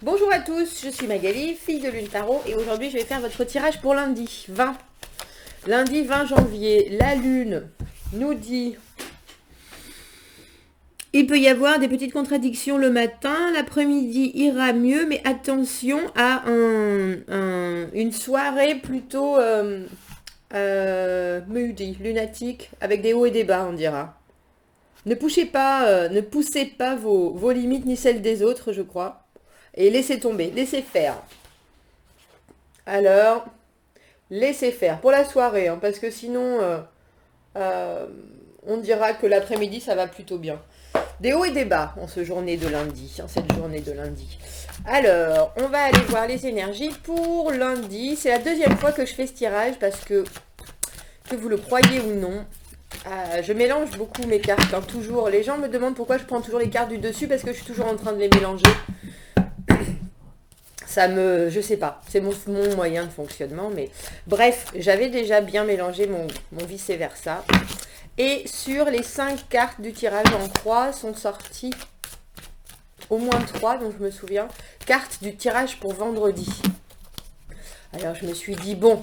Bonjour à tous, je suis Magali, fille de Lune Tarot, et aujourd'hui je vais faire votre tirage pour lundi 20. Lundi 20 janvier, la Lune nous dit: il peut y avoir des petites contradictions le matin, l'après-midi ira mieux, mais attention à une soirée plutôt moody, lunatique, avec des hauts et des bas, on dira. Ne poussez pas vos limites ni celles des autres, je crois. Et laissez tomber, laissez faire. Alors, laissez faire pour la soirée, hein, parce que sinon, on dira que l'après-midi, ça va plutôt bien. Des hauts et des bas en cette journée de lundi. Alors, on va aller voir les énergies pour lundi. C'est la deuxième fois que je fais ce tirage parce que vous le croyez ou non, je mélange beaucoup mes cartes, hein, toujours. Les gens me demandent pourquoi je prends toujours les cartes du dessus, parce que je suis toujours en train de les mélanger. Je sais pas, c'est mon moyen de fonctionnement, mais bref, j'avais déjà bien mélangé mon vice-versa. Et sur les 5 cartes du tirage en croix sont sorties au moins 3, dont je me souviens, cartes du tirage pour vendredi. Alors je me suis dit, bon,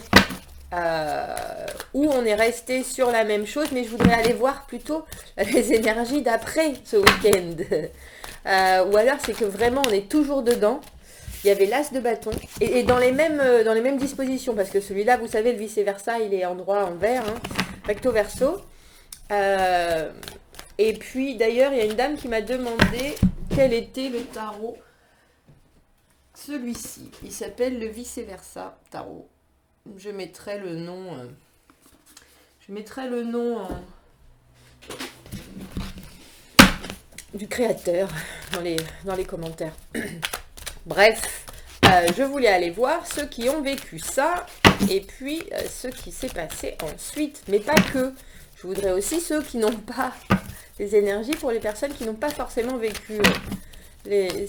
où on est resté sur la même chose, mais je voudrais aller voir plutôt les énergies d'après ce week-end. Ou alors c'est que vraiment on est toujours dedans. Il y avait l'as de bâton, et dans les mêmes dispositions, parce que celui-là, vous savez, le vice-versa, il est en droit envers, hein, recto verso. Et puis, d'ailleurs, il y a une dame qui m'a demandé quel était le tarot. Celui-ci, il s'appelle le vice-versa tarot. Je mettrai le nom... du créateur dans les commentaires. Bref, je voulais aller voir ceux qui ont vécu ça et puis ce qui s'est passé ensuite. Mais pas que. Je voudrais aussi ceux qui n'ont pas les énergies pour les personnes qui n'ont pas forcément vécu les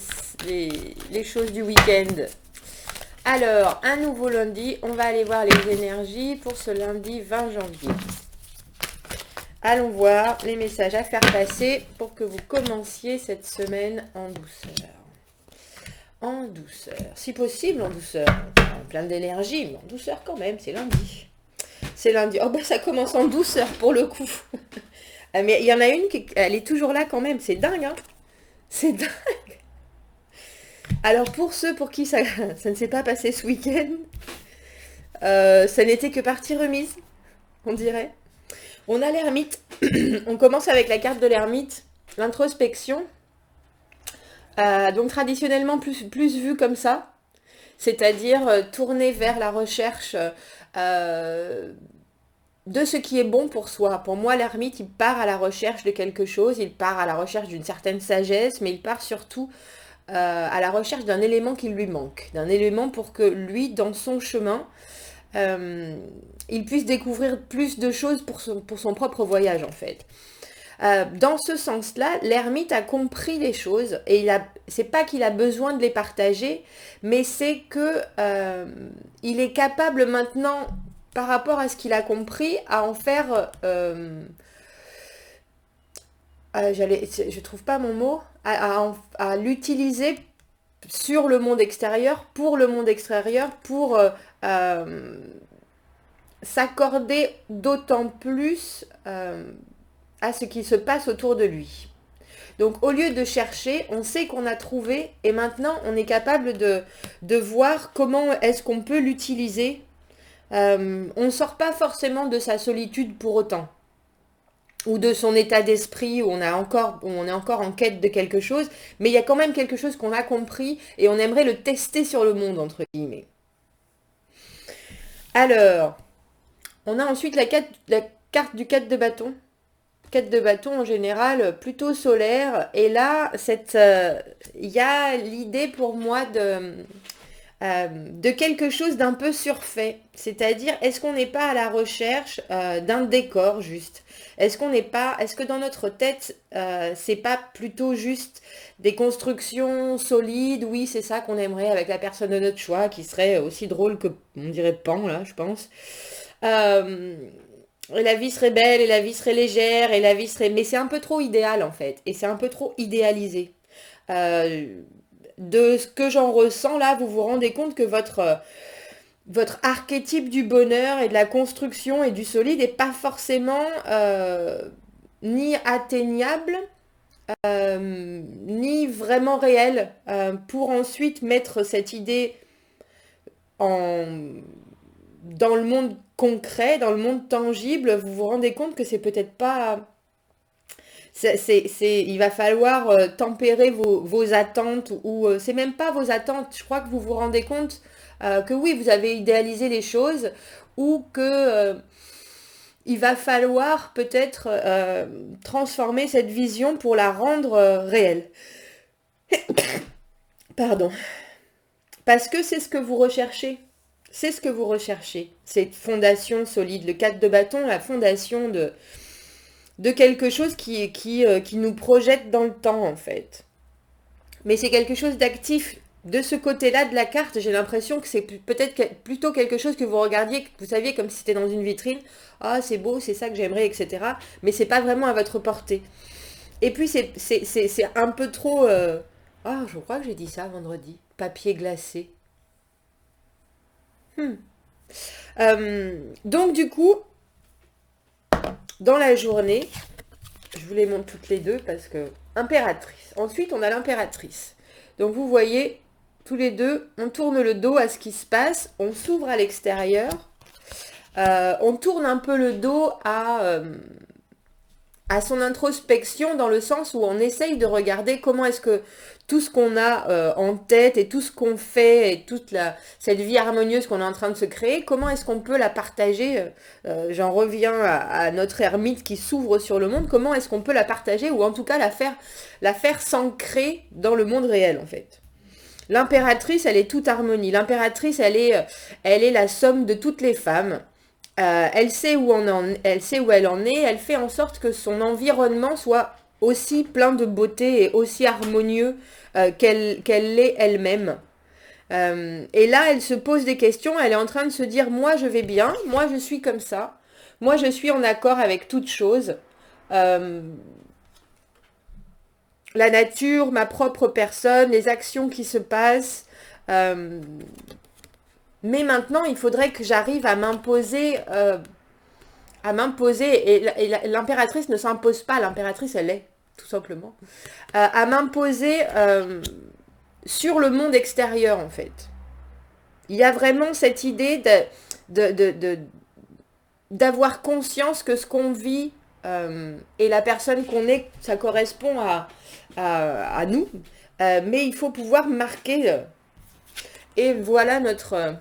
choses du week-end. Alors, un nouveau lundi, on va aller voir les énergies pour ce lundi 20 janvier. Allons voir les messages à faire passer pour que vous commenciez cette semaine en douceur. En douceur, si possible en douceur, plein d'énergie, mais en douceur quand même, c'est lundi. C'est lundi, oh bah ça commence en douceur pour le coup. Mais il y en a une qui elle est toujours là quand même, c'est dingue, hein. C'est dingue. Alors pour ceux pour qui ça ne s'est pas passé ce week-end, ça n'était que partie remise, on dirait. On a l'ermite, on commence avec la carte de l'ermite, l'introspection. Donc traditionnellement plus vu comme ça, c'est-à-dire tourner vers la recherche de ce qui est bon pour soi. Pour moi, l'ermite, il part à la recherche de quelque chose, il part à la recherche d'une certaine sagesse, mais il part surtout à la recherche d'un élément qui lui manque, d'un élément pour que lui, dans son chemin, il puisse découvrir plus de choses pour son propre voyage en fait. Dans ce sens-là, l'ermite a compris les choses et c'est pas qu'il a besoin de les partager, mais c'est que il est capable maintenant, par rapport à ce qu'il a compris, à en faire. Je trouve pas mon mot, à l'utiliser sur le monde extérieur, pour s'accorder d'autant plus à ce qui se passe autour de lui. Donc au lieu de chercher, on sait qu'on a trouvé et maintenant on est capable de voir comment est-ce qu'on peut l'utiliser. On ne sort pas forcément de sa solitude pour autant, ou de son état d'esprit où on est encore en quête de quelque chose, mais il y a quand même quelque chose qu'on a compris et on aimerait le tester sur le monde, entre guillemets. Alors, on a ensuite la carte du 4 de bâton. 4 de bâton en général plutôt solaire, et là il y a l'idée pour moi de quelque chose d'un peu surfait, c'est-à-dire est-ce qu'on n'est pas à la recherche d'un décor juste, est-ce que dans notre tête c'est pas plutôt juste des constructions solides, oui c'est ça qu'on aimerait avec la personne de notre choix qui serait aussi drôle que on dirait Pan là je pense. Et la vie serait belle, et la vie serait légère, et la vie serait... Mais c'est un peu trop idéal, en fait. Et c'est un peu trop idéalisé. Euh, de ce que j'en ressens là, vous vous rendez compte que votre archétype du bonheur et de la construction et du solide n'est pas forcément ni atteignable, ni vraiment réel, pour ensuite mettre cette idée en, dans le monde concret, dans le monde tangible. Vous vous rendez compte que c'est peut-être pas... il va falloir tempérer vos attentes, ou c'est même pas vos attentes, je crois que vous vous rendez compte que oui, vous avez idéalisé les choses, ou que il va falloir peut-être transformer cette vision pour la rendre réelle. Pardon. Parce que c'est ce que vous recherchez. C'est ce que vous recherchez. Cette fondation solide, le 4 de bâton, la fondation de quelque chose qui nous projette dans le temps, en fait. Mais c'est quelque chose d'actif. De ce côté-là de la carte, j'ai l'impression que c'est peut-être plutôt quelque chose que vous regardiez, que vous saviez comme si c'était dans une vitrine. Ah, c'est beau, c'est ça que j'aimerais, etc. Mais c'est pas vraiment à votre portée. Et puis c'est un peu trop... Ah, je crois que j'ai dit ça vendredi. Papier glacé. Donc du coup, dans la journée, je vous les montre toutes les deux parce que... Impératrice. Ensuite, on a l'impératrice. Donc vous voyez, tous les deux, on tourne le dos à ce qui se passe, on s'ouvre à l'extérieur, on tourne un peu le dos à son introspection, dans le sens où on essaye de regarder comment est-ce que tout ce qu'on a en tête et tout ce qu'on fait et toute cette vie harmonieuse qu'on est en train de se créer, comment est-ce qu'on peut la partager. J'en reviens à notre ermite qui s'ouvre sur le monde. Comment est-ce qu'on peut la partager, ou en tout cas la faire s'ancrer dans le monde réel, en fait. L'impératrice, elle est toute harmonie. L'impératrice, elle est la somme de toutes les femmes. Elle sait où elle en est. Elle fait en sorte que son environnement soit aussi plein de beauté et aussi harmonieux qu'elle l'est elle-même. Et là, elle se pose des questions. Elle est en train de se dire, moi, je vais bien. Moi, je suis comme ça. Moi, je suis en accord avec toute chose. La nature, ma propre personne, les actions qui se passent. Mais maintenant, il faudrait que j'arrive à m'imposer. Et l'impératrice ne s'impose pas. L'impératrice, elle est, tout simplement. À m'imposer sur le monde extérieur, en fait. Il y a vraiment cette idée d'avoir conscience que ce qu'on vit et la personne qu'on est, ça correspond à nous. Mais il faut pouvoir marquer. Et voilà notre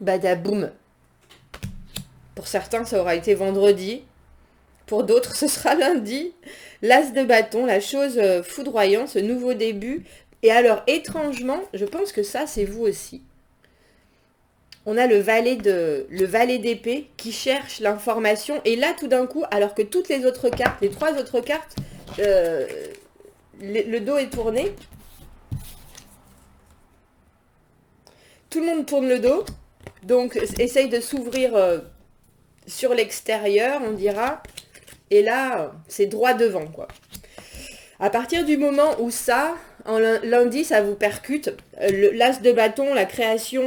badaboum. Pour certains, ça aura été vendredi. Pour d'autres, ce sera lundi. L'as de bâton, la chose foudroyante, ce nouveau début. Et alors, étrangement, je pense que ça, c'est vous aussi. On a le valet d'épée qui cherche l'information. Et là, tout d'un coup, alors que toutes les autres cartes, les 3 autres cartes, le dos est tourné. Tout le monde tourne le dos. Donc, essaye de s'ouvrir sur l'extérieur, on dira. Et là, c'est droit devant, quoi. À partir du moment où ça, en lundi, ça vous percute, l'as de bâton, la création,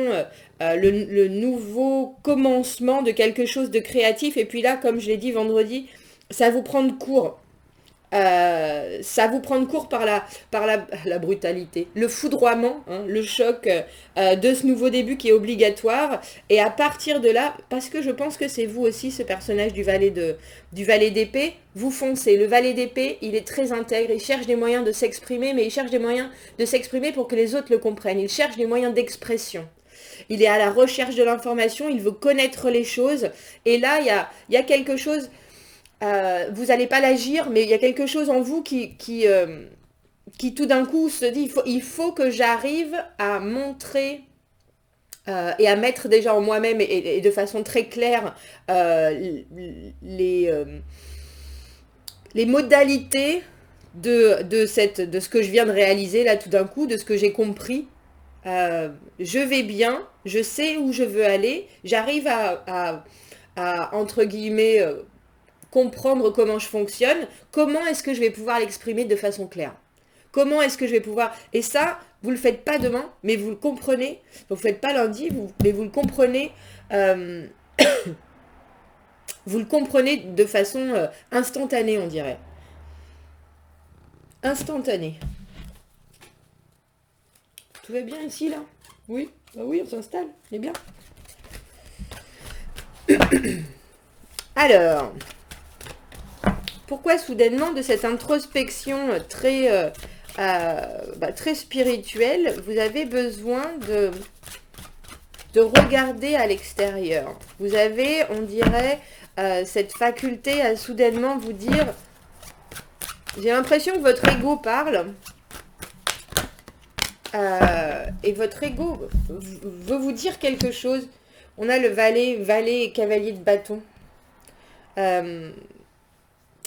le nouveau commencement de quelque chose de créatif, et puis là, comme je l'ai dit vendredi, ça vous prend de court. Ça vous prend de court par la brutalité, le foudroiement, hein, le choc de ce nouveau début qui est obligatoire. Et à partir de là, parce que je pense que c'est vous aussi, ce personnage du valet d'épée, vous foncez. Le valet d'épée, il est très intègre, il cherche des moyens de s'exprimer, mais il cherche des moyens de s'exprimer pour que les autres le comprennent. Il cherche des moyens d'expression. Il est à la recherche de l'information, il veut connaître les choses. Et là, il y a quelque chose... vous n'allez pas l'agir, mais il y a quelque chose en vous qui tout d'un coup se dit, il faut que j'arrive à montrer et à mettre déjà en moi-même et de façon très claire les modalités de ce que je viens de réaliser là tout d'un coup, de ce que j'ai compris. Je vais bien, je sais où je veux aller, j'arrive à entre guillemets... comprendre comment je fonctionne, comment est-ce que je vais pouvoir l'exprimer de façon claire. Comment est-ce que je vais pouvoir... Et ça, vous le faites pas demain, mais vous le comprenez. Vous le faites pas lundi, mais vous le comprenez... vous le comprenez de façon instantanée, on dirait. Instantanée. Tout va bien ici, là? Oui, bah oui, on s'installe, c'est bien. Alors, pourquoi soudainement de cette introspection très spirituelle, vous avez besoin de regarder à l'extérieur? Vous avez, on dirait, cette faculté à soudainement vous dire, j'ai l'impression que votre ego parle, et votre ego veut vous dire quelque chose. On a le valet et cavalier de bâton.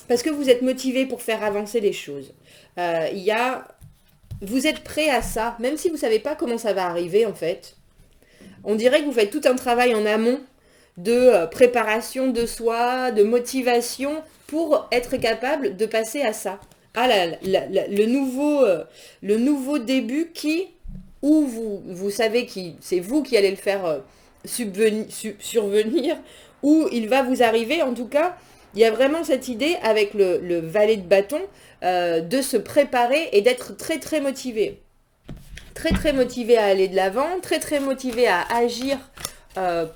Parce que vous êtes motivé pour faire avancer les choses. Vous êtes prêt à ça, même si vous ne savez pas comment ça va arriver en fait. On dirait que vous faites tout un travail en amont de préparation de soi, de motivation pour être capable de passer à ça. Le nouveau début où vous savez que c'est vous qui allez le faire survenir, où il va vous arriver. En tout cas, il y a vraiment cette idée avec le valet de bâton de se préparer et d'être très très motivé. Très très motivé à aller de l'avant, très très motivé à agir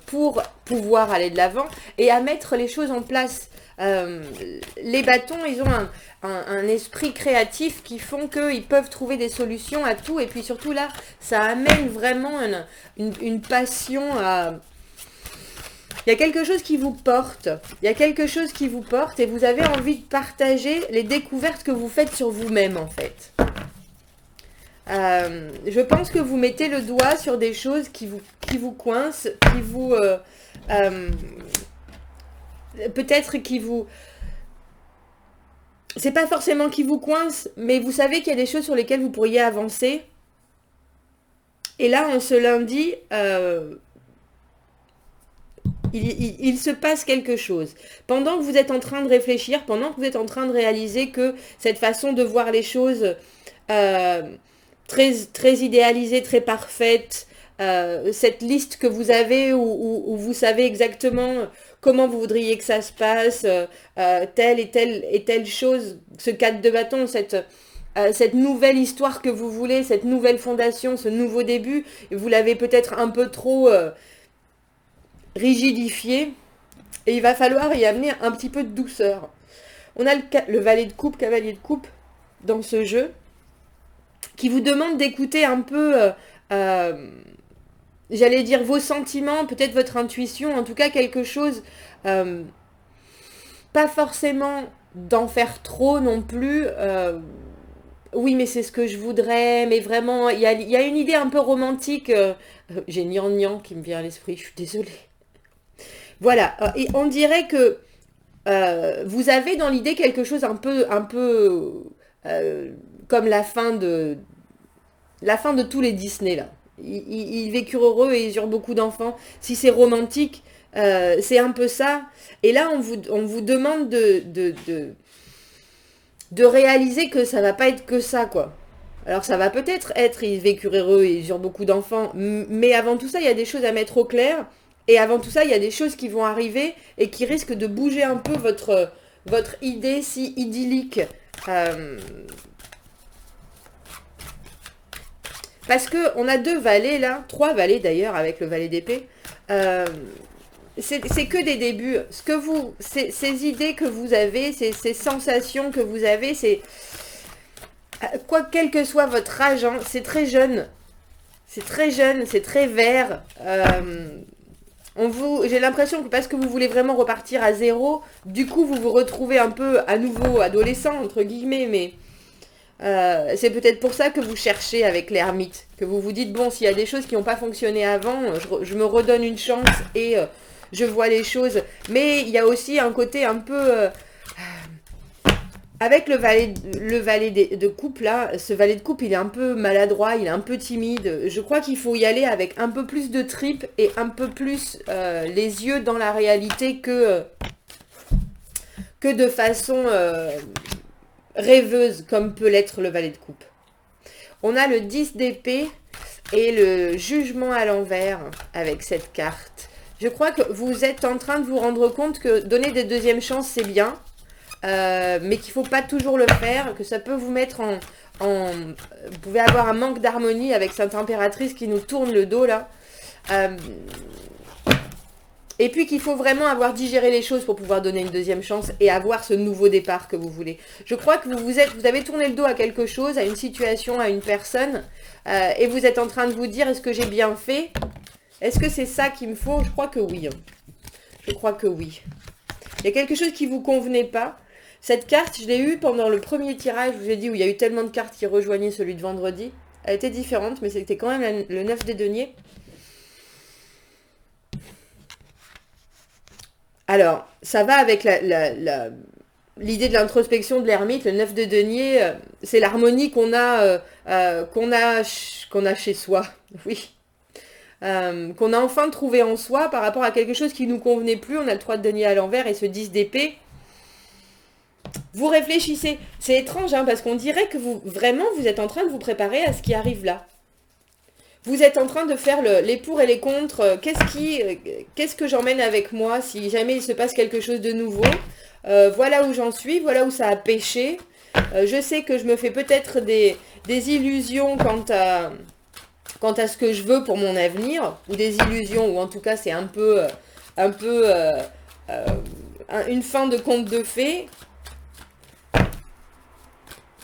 pour pouvoir aller de l'avant et à mettre les choses en place. Les bâtons, ils ont un esprit créatif qui font qu'ils peuvent trouver des solutions à tout. Et puis surtout là, ça amène vraiment une passion à... Il y a quelque chose qui vous porte. Il y a quelque chose qui vous porte et vous avez envie de partager les découvertes que vous faites sur vous-même en fait. Je pense que vous mettez le doigt sur des choses qui vous coincent, qui vous... peut-être qui vous... C'est pas forcément qui vous coince, mais vous savez qu'il y a des choses sur lesquelles vous pourriez avancer. Et là, en ce lundi, il se passe quelque chose. Pendant que vous êtes en train de réfléchir, pendant que vous êtes en train de réaliser que cette façon de voir les choses très, très idéalisée, très parfaite, cette liste que vous avez où vous savez exactement comment vous voudriez que ça se passe, telle et telle chose, ce cadre de bâton, cette nouvelle histoire que vous voulez, cette nouvelle fondation, ce nouveau début, et vous l'avez peut-être un peu trop rigidifié, et il va falloir y amener un petit peu de douceur. On a le valet de coupe, cavalier de coupe dans ce jeu, qui vous demande d'écouter un peu... j'allais dire vos sentiments, peut-être votre intuition, en tout cas quelque chose, pas forcément d'en faire trop non plus. Oui, mais c'est ce que je voudrais, mais vraiment, il y a une idée un peu romantique. J'ai Nian qui me vient à l'esprit, je suis désolée. Voilà, et on dirait que vous avez dans l'idée quelque chose un peu comme la fin de tous les Disney là. Ils vécurent heureux et ils eurent beaucoup d'enfants. Si c'est romantique, c'est un peu ça. Et là, on vous demande de réaliser que ça va pas être que ça, quoi. Alors ça va peut-être être, ils vécurent heureux et ils eurent beaucoup d'enfants, mais avant tout ça, il y a des choses à mettre au clair. Et avant tout ça, il y a des choses qui vont arriver et qui risquent de bouger un peu votre idée si idyllique. Parce qu'on a 2 valets là, 3 valets d'ailleurs avec le valet d'épée. C'est que des débuts. Ces idées que vous avez, ces sensations que vous avez, c'est... quel que soit votre âge, hein, c'est très jeune. C'est très jeune, c'est très vert. J'ai l'impression que parce que vous voulez vraiment repartir à zéro, du coup vous vous retrouvez un peu à nouveau adolescent, entre guillemets, mais... c'est peut-être pour ça que vous cherchez avec l'ermite, que vous vous dites, bon, s'il y a des choses qui n'ont pas fonctionné avant, je me redonne une chance et je vois les choses. Mais il y a aussi un côté un peu... avec le valet de coupe, là, ce valet de coupe, il est un peu maladroit, il est un peu timide. Je crois qu'il faut y aller avec un peu plus de tripes et un peu plus les yeux dans la réalité que de façon... rêveuse comme peut l'être le valet de coupe. On a le 10 d'épée et le jugement à l'envers avec cette carte. Je crois que vous êtes en train de vous rendre compte que donner des deuxièmes chances, c'est bien. Mais qu'il ne faut pas toujours le faire, que ça peut vous mettre vous pouvez avoir un manque d'harmonie avec cette impératrice qui nous tourne le dos là. Et puis qu'il faut vraiment avoir digéré les choses pour pouvoir donner une deuxième chance et avoir ce nouveau départ que vous voulez. Je crois que vous avez tourné le dos à quelque chose, à une situation, à une personne, et vous êtes en train de vous dire, est-ce que j'ai bien fait? Est-ce que c'est ça qu'il me faut? Je crois que oui. Je crois que oui. Il y a quelque chose qui ne vous convenait pas. Cette carte, je l'ai eue pendant le premier tirage, je vous ai dit, où il y a eu tellement de cartes qui rejoignaient celui de vendredi. Elle était différente, mais c'était quand même le 9 des deniers. Alors, ça va avec l'idée de l'introspection de l'ermite. Le 9 de denier, c'est l'harmonie qu'on a chez soi. Oui. Qu'on a enfin trouvé en soi par rapport à quelque chose qui ne nous convenait plus. On a le 3 de denier à l'envers et ce 10 d'épée. Vous réfléchissez. C'est étrange, hein, parce qu'on dirait que vous êtes en train de vous préparer à ce qui arrive là. Vous êtes en train de faire les pour et les contre. Qu'est-ce que j'emmène avec moi si jamais il se passe quelque chose de nouveau? Voilà où j'en suis, voilà où ça a pêché. Je sais que je me fais peut-être des illusions quant à ce que je veux pour mon avenir, ou des illusions, ou en tout cas c'est un peu une fin de conte de fées.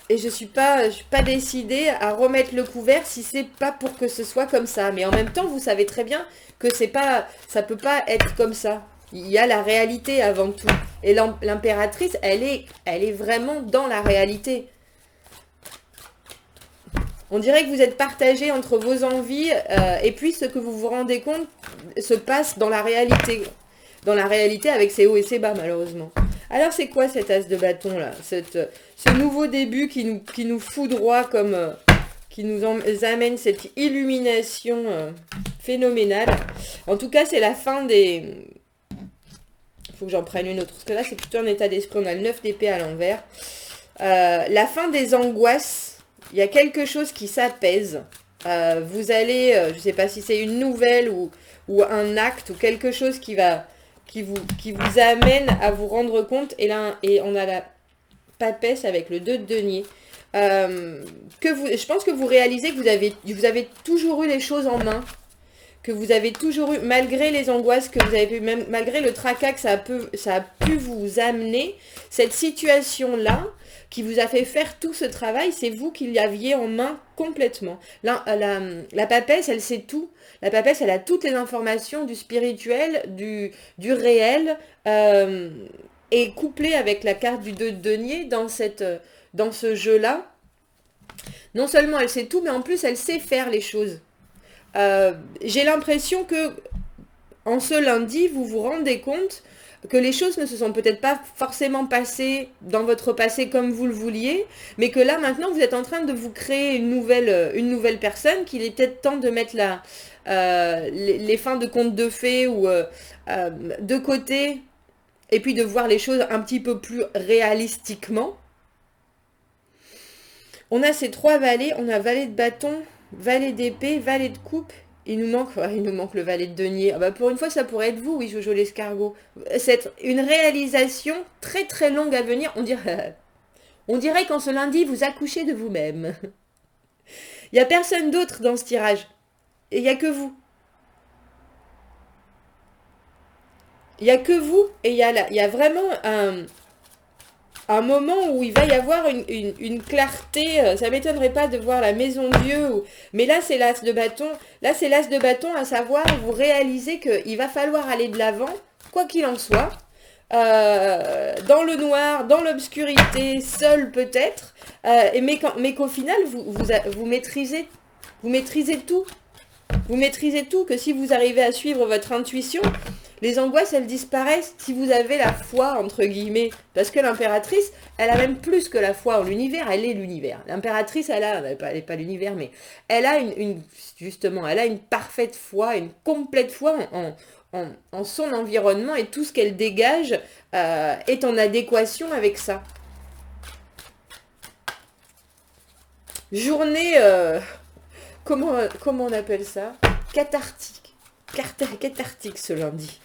Et je suis pas décidée à remettre le couvert si c'est pas pour que ce soit comme ça. Mais en même temps, vous savez très bien que ça peut pas être comme ça. Il y a la réalité avant tout. Et l'impératrice, elle est vraiment dans la réalité. On dirait que vous êtes partagé entre vos envies et puis ce que vous vous rendez compte se passe dans la réalité. Dans la réalité avec ses hauts et ses bas, malheureusement. Alors, c'est quoi cet as de bâton, là? Ce nouveau début qui nous foudroie comme... qui nous amène cette illumination phénoménale. En tout cas, c'est la fin des... Il faut que j'en prenne une autre. Parce que là, c'est plutôt un état d'esprit. On a le 9 d'épée à l'envers. La fin des angoisses. Il y a quelque chose qui s'apaise. Vous allez... je ne sais pas si c'est une nouvelle ou un acte ou quelque chose qui vous amène à vous rendre compte. Et là, on a la papesse avec le 2 de denier. Je pense que vous réalisez que vous avez toujours eu les choses en main. Que vous avez toujours eu, malgré les angoisses que vous avez eu, même malgré le tracas que ça a pu vous amener, cette situation-là, qui vous a fait faire tout ce travail, c'est vous qui l'aviez en main complètement. La papesse, elle sait tout. La papesse, elle a toutes les informations du spirituel, du réel, et couplée avec la carte du 2 de denier dans ce jeu-là. Non seulement elle sait tout, mais en plus elle sait faire les choses. J'ai l'impression que en ce lundi, vous vous rendez compte que les choses ne se sont peut-être pas forcément passées dans votre passé comme vous le vouliez, mais que là maintenant vous êtes en train de vous créer une nouvelle personne, qu'il est peut-être temps de mettre les fins de contes de fées ou de côté, et puis de voir les choses un petit peu plus réalistiquement. On a ces 3 valets, on a valet de bâton, valet d'épée, valet de coupe. Il nous manque le valet de denier. Ah bah pour une fois, ça pourrait être vous, oui, Jojo l'escargot. C'est une réalisation très très longue à venir. On dirait qu'en ce lundi, vous accouchez de vous-même. Il n'y a personne d'autre dans ce tirage. Et il n'y a que vous. Il n'y a que vous. Et il y a vraiment un moment où il va y avoir une clarté. Ça m'étonnerait pas de voir la maison Dieu. Mais là, c'est l'as de bâton. Là, c'est l'as de bâton, à savoir, vous réalisez qu'il va falloir aller de l'avant, quoi qu'il en soit. Dans le noir, dans l'obscurité, seul peut-être. Mais qu'au final, vous maîtrisez tout. Vous maîtrisez tout, que si vous arrivez à suivre votre intuition, les angoisses, elles disparaissent si vous avez la foi, entre guillemets. Parce que l'impératrice, elle a même plus que la foi en l'univers, elle est l'univers. L'impératrice, elle n'est pas l'univers, mais elle a justement, elle a une parfaite foi, une complète foi en son environnement, et tout ce qu'elle dégage est en adéquation avec ça. journée, comment on appelle ça? Cathartique. Cathartique ce lundi.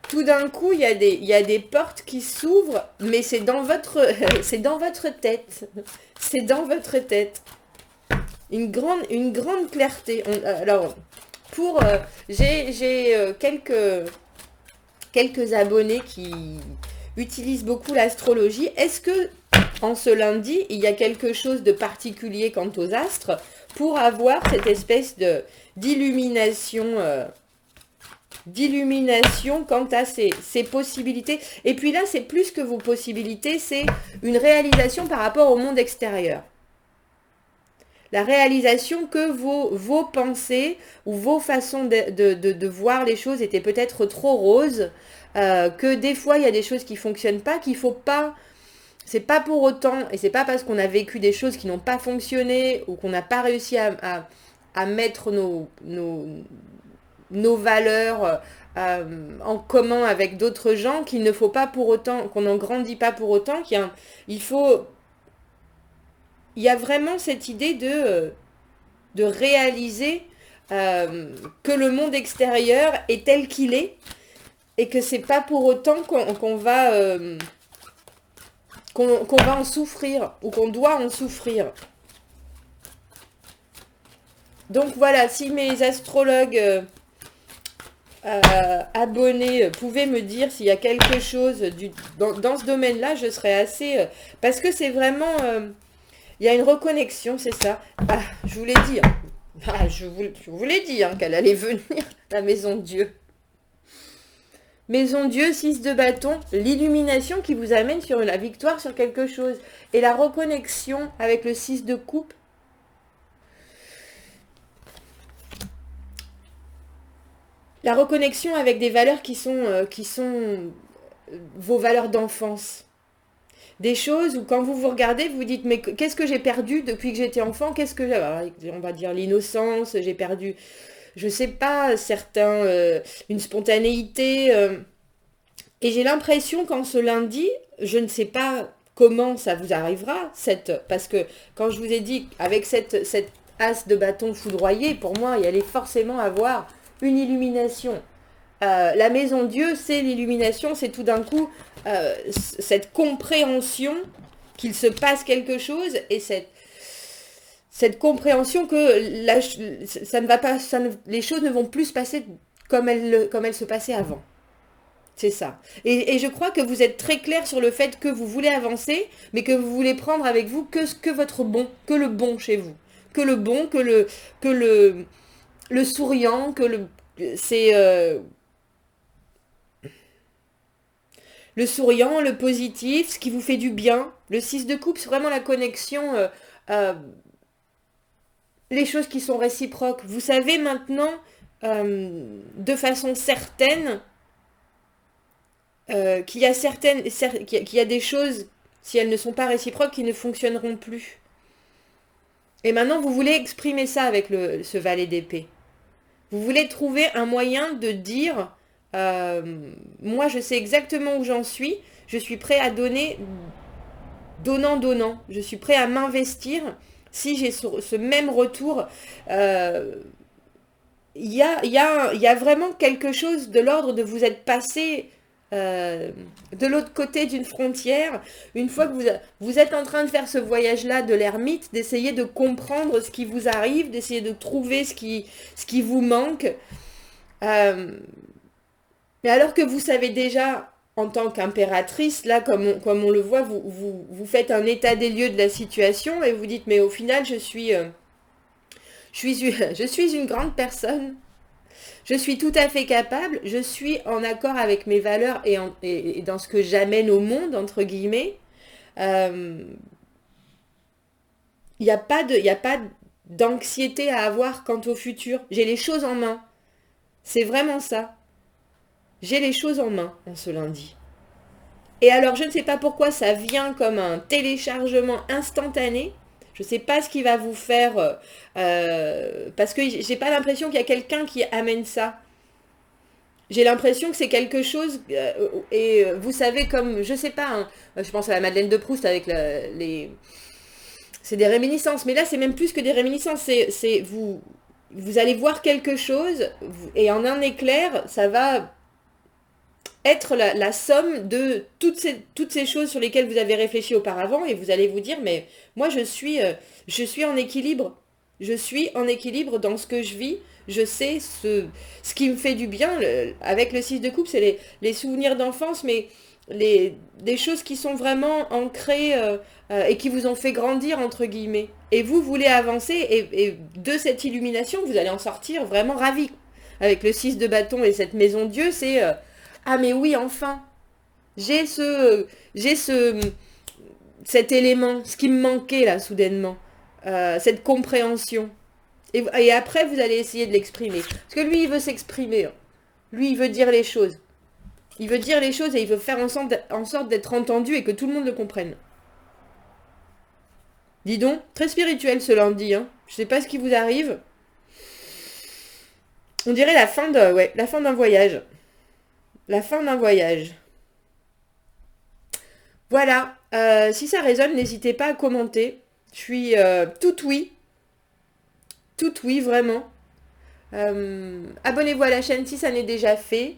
Tout d'un coup, il y a des portes qui s'ouvrent, mais c'est dans votre, c'est dans votre tête. C'est dans votre tête. Une grande clarté. Alors, pour, j'ai quelques abonnés qui utilisent beaucoup l'astrologie. Est-ce que en ce lundi, il y a quelque chose de particulier quant aux astres pour avoir cette espèce de d'illumination quant à ces possibilités. Et puis là, c'est plus que vos possibilités, c'est une réalisation par rapport au monde extérieur. La réalisation que vos pensées ou vos façons de voir les choses étaient peut-être trop roses, que des fois, il y a des choses qui ne fonctionnent pas, qu'il ne faut pas... C'est pas pour autant, et c'est pas parce qu'on a vécu des choses qui n'ont pas fonctionné ou qu'on n'a pas réussi à mettre nos valeurs en commun avec d'autres gens qu'il ne faut pas pour autant, qu'on n'en grandit pas pour autant, il y a vraiment cette idée de réaliser que le monde extérieur est tel qu'il est et que c'est pas pour autant qu'on va en souffrir ou qu'on doit en souffrir. Donc voilà, si mes astrologues abonnés pouvaient me dire s'il y a quelque chose dans ce domaine-là, je serais assez... parce que c'est vraiment... il y a une reconnexion, c'est ça. Ah, je vous l'ai dit. Hein. Ah, je vous l'ai dit hein, qu'elle allait venir, la maison de Dieu. Maison Dieu, 6 de bâton, l'illumination qui vous amène sur la victoire sur quelque chose. Et la reconnexion avec le 6 de coupe. La reconnexion avec des valeurs qui sont vos valeurs d'enfance. Des choses où quand vous vous regardez, vous vous dites mais qu'est-ce que j'ai perdu depuis que j'étais enfant? Qu'est-ce que j'ai... On va dire l'innocence, j'ai perdu... Je sais pas, une spontanéité. Et j'ai l'impression qu'en ce lundi, je ne sais pas comment ça vous arrivera, parce que quand je vous ai dit, avec cette as de bâton foudroyé, pour moi, il allait forcément avoir une illumination. La maison Dieu, c'est l'illumination, c'est tout d'un coup cette compréhension qu'il se passe quelque chose et cette compréhension que les choses ne vont plus se passer comme elles se passaient avant. C'est ça. Et je crois que vous êtes très clair sur le fait que vous voulez avancer, mais que vous voulez prendre avec vous que votre bon, que le bon chez vous. Que le bon, que le souriant, le souriant, le positif, ce qui vous fait du bien. Le 6 de coupe, c'est vraiment la connexion... les choses qui sont réciproques. Vous savez maintenant, de façon certaine, qu'il y a des choses, si elles ne sont pas réciproques, qui ne fonctionneront plus. Et maintenant, vous voulez exprimer ça avec ce valet d'épée. Vous voulez trouver un moyen de dire, moi je sais exactement où j'en suis, je suis prêt à donner, donnant. Je suis prêt à m'investir si j'ai ce même retour. Il y a vraiment quelque chose de l'ordre de vous être passé de l'autre côté d'une frontière, une fois que vous êtes en train de faire ce voyage-là de l'ermite, d'essayer de comprendre ce qui vous arrive, d'essayer de trouver ce qui vous manque. Mais alors que vous savez déjà, en tant qu'impératrice, là, comme on le voit, vous faites un état des lieux de la situation et vous dites, mais au final, je suis une grande personne. Je suis tout à fait capable, je suis en accord avec mes valeurs et dans ce que j'amène au monde, entre guillemets. Il n'y a pas d'anxiété à avoir quant au futur. J'ai les choses en main. C'est vraiment ça. J'ai les choses en main en ce lundi. Et alors, je ne sais pas pourquoi ça vient comme un téléchargement instantané. Je ne sais pas ce qui va vous faire... parce que j'ai pas l'impression qu'il y a quelqu'un qui amène ça. J'ai l'impression que c'est quelque chose... vous savez, comme... Je sais pas, hein, je pense à la Madeleine de Proust avec c'est des réminiscences. Mais là, c'est même plus que des réminiscences. C'est vous allez voir quelque chose et en un éclair, ça va être la somme de toutes ces choses sur lesquelles vous avez réfléchi auparavant et vous allez vous dire, mais moi, je suis en équilibre. Je suis en équilibre dans ce que je vis. Je sais ce qui me fait du bien. Avec le 6 de coupe, c'est les souvenirs d'enfance, mais des choses qui sont vraiment ancrées et qui vous ont fait grandir, entre guillemets. Et vous voulez avancer et de cette illumination, vous allez en sortir vraiment ravi. Avec le 6 de bâton et cette maison de Dieu, c'est ah mais oui, enfin, j'ai cet élément, ce qui me manquait là, soudainement. Cette compréhension. Et après, vous allez essayer de l'exprimer. Parce que lui, il veut s'exprimer. Hein. Lui, il veut dire les choses. Il veut dire les choses et il veut faire en sorte d'être entendu et que tout le monde le comprenne. Dis donc, très spirituel ce lundi. Hein. Je sais pas ce qui vous arrive. On dirait la fin d'un voyage. La fin d'un voyage. Voilà. Si ça résonne, n'hésitez pas à commenter. Je suis tout oui. Tout oui, vraiment. Abonnez-vous à la chaîne si ça n'est déjà fait.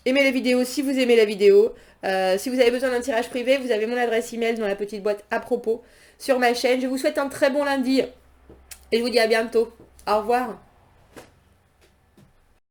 Aimez la vidéo si vous aimez la vidéo. Si vous avez besoin d'un tirage privé, vous avez mon adresse email dans la petite boîte à propos sur ma chaîne. Je vous souhaite un très bon lundi. Et je vous dis à bientôt. Au revoir.